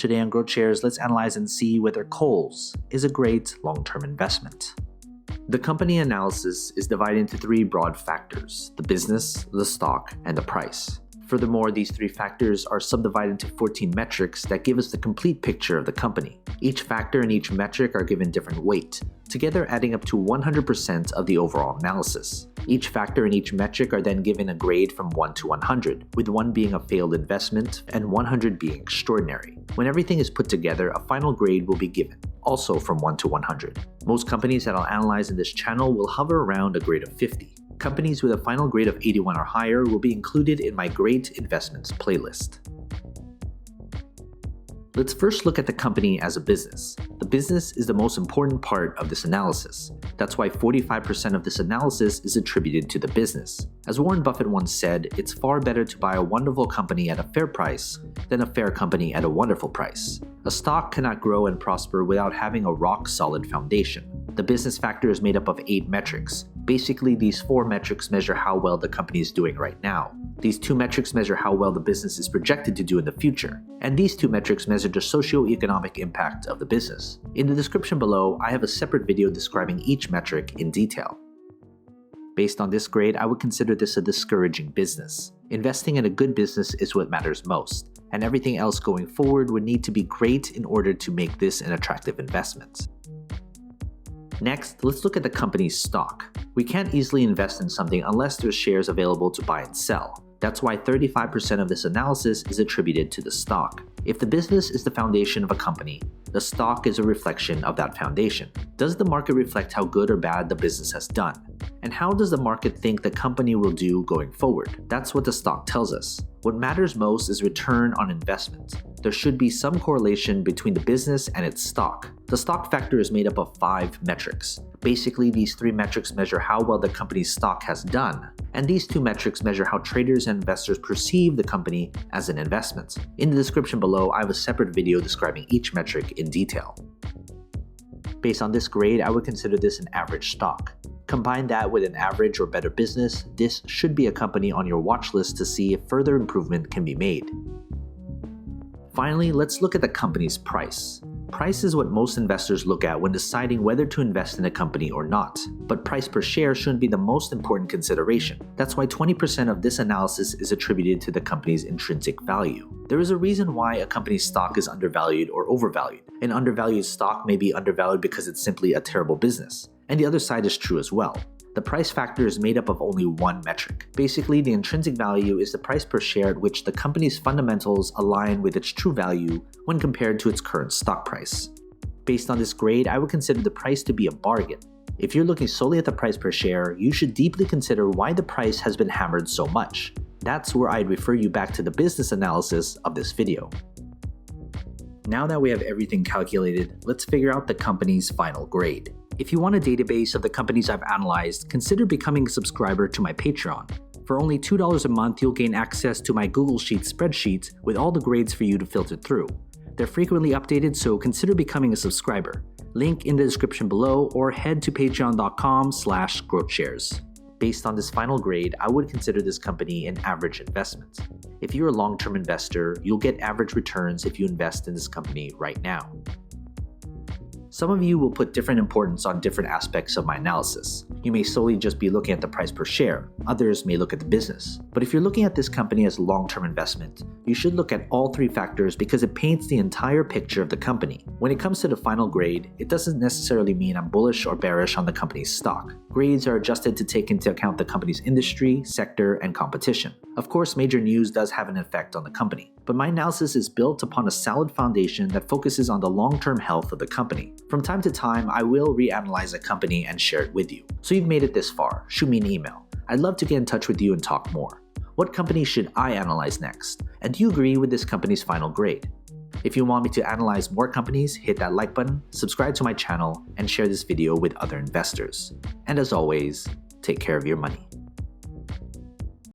Today on GrowthShares, let's analyze and see whether Kohls is a great long-term investment. The company analysis is divided into three broad factors: the business, the stock, and the price. Furthermore, these three factors are subdivided into 14 metrics that give us the complete picture of the company. Each factor and each metric are given different weight, together adding up to 100% of the overall analysis. Each factor and each metric are then given a grade from 1 to 100, with 1 being a failed investment and 100 being extraordinary. When everything is put together, a final grade will be given, also from 1 to 100. Most companies that I'll analyze in this channel will hover around a grade of 50. Companies with a final grade of 81 or higher will be included in my Great Investments playlist. Let's first look at the company as a business. The business is the most important part of this analysis. That's why 45% of this analysis is attributed to the business. As Warren Buffett once said, it's far better to buy a wonderful company at a fair price than a fair company at a wonderful price. A stock cannot grow and prosper without having a rock-solid foundation. The business factor is made up of 8 metrics. Basically, these 4 metrics measure how well the company is doing right now. These 2 metrics measure how well the business is projected to do in the future. And these 2 metrics measure the socio-economic impact of the business. In the description below, I have a separate video describing each metric in detail. Based on this grade, I would consider this a discouraging business. Investing in a good business is what matters most, and everything else going forward would need to be great in order to make this an attractive investment. Next, let's look at the company's stock. We can't easily invest in something unless there's shares available to buy and sell. That's why 35% of this analysis is attributed to the stock. If the business is the foundation of a company, the stock is a reflection of that foundation. Does the market reflect how good or bad the business has done? And how does the market think the company will do going forward? That's what the stock tells us. What matters most is return on investment. There should be some correlation between the business and its stock. The stock factor is made up of 5 metrics. Basically, these 3 metrics measure how well the company's stock has done, and these 2 metrics measure how traders and investors perceive the company as an investment. In the description below, I have a separate video describing each metric in detail. Based on this grade, I would consider this an average stock. Combine that with an average or better business, this should be a company on your watch list to see if further improvement can be made. Finally, let's look at the company's price. Price is what most investors look at when deciding whether to invest in a company or not, but price per share shouldn't be the most important consideration. That's why 20% of this analysis is attributed to the company's intrinsic value. There is a reason why a company's stock is undervalued or overvalued. An undervalued stock may be undervalued because it's simply a terrible business, and the other side is true as well. The price factor is made up of only 1 metric. Basically, the intrinsic value is the price per share at which the company's fundamentals align with its true value when compared to its current stock price. Based on this grade, I would consider the price to be a bargain. If you're looking solely at the price per share, you should deeply consider why the price has been hammered so much. That's where I'd refer you back to the business analysis of this video. Now that we have everything calculated, let's figure out the company's final grade. If you want a database of the companies I've analyzed, consider becoming a subscriber to my Patreon. For only $2 a month, you'll gain access to my Google Sheets spreadsheet with all the grades for you to filter through. They're frequently updated, so consider becoming a subscriber. Link in the description below, or head to patreon.com/growthshares. Based on this final grade, I would consider this company an average investment. If you're a long-term investor, you'll get average returns if you invest in this company right now. Some of you will put different importance on different aspects of my analysis. You may solely just be looking at the price per share. Others may look at the business. But if you're looking at this company as a long-term investment, you should look at all 3 factors because it paints the entire picture of the company. When it comes to the final grade, it doesn't necessarily mean I'm bullish or bearish on the company's stock. Grades are adjusted to take into account the company's industry, sector, and competition. Of course, major news does have an effect on the company, but my analysis is built upon a solid foundation that focuses on the long-term health of the company. From time to time, I will reanalyze a company and share it with you. So you've made it this far, shoot me an email. I'd love to get in touch with you and talk more. What company should I analyze next? And do you agree with this company's final grade? If you want me to analyze more companies, hit that like button, subscribe to my channel, and share this video with other investors. And as always, take care of your money.